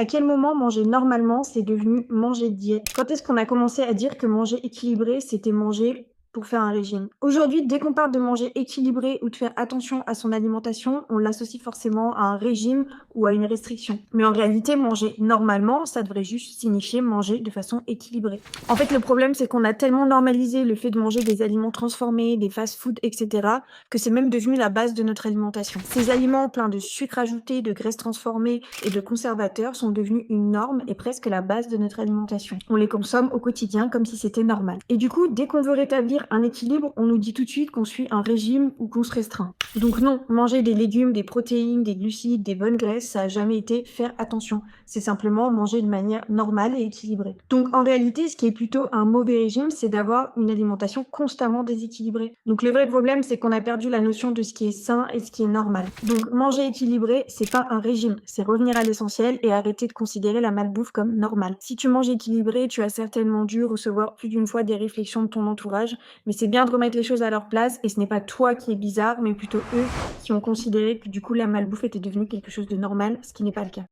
À quel moment manger normalement, c'est devenu manger diète? Quand est-ce qu'on a commencé à dire que manger équilibré, c'était manger pour faire un régime? Aujourd'hui, dès qu'on parle de manger équilibré ou de faire attention à son alimentation, on l'associe forcément à un régime ou à une restriction. Mais en réalité, manger normalement, ça devrait juste signifier manger de façon équilibrée. En fait, le problème, c'est qu'on a tellement normalisé le fait de manger des aliments transformés, des fast-foods, etc., que c'est même devenu la base de notre alimentation. Ces aliments pleins de sucre ajouté, de graisses transformées et de conservateurs sont devenus une norme et presque la base de notre alimentation. On les consomme au quotidien comme si c'était normal. Et du coup, dès qu'on veut rétablir un équilibre, on nous dit tout de suite qu'on suit un régime ou qu'on se restreint. Donc non, manger des légumes, des protéines, des glucides, des bonnes graisses, ça a jamais été faire attention. C'est simplement manger de manière normale et équilibrée. Donc en réalité, ce qui est plutôt un mauvais régime, c'est d'avoir une alimentation constamment déséquilibrée. Donc le vrai problème, c'est qu'on a perdu la notion de ce qui est sain et ce qui est normal. Donc manger équilibré, c'est pas un régime, c'est revenir à l'essentiel et arrêter de considérer la malbouffe comme normale. Si tu manges équilibré, tu as certainement dû recevoir plus d'une fois des réflexions de ton entourage, mais c'est bien de remettre les choses à leur place et ce n'est pas toi qui es bizarre, mais plutôt eux qui ont considéré que du coup la malbouffe était devenue quelque chose de normal, ce qui n'est pas le cas.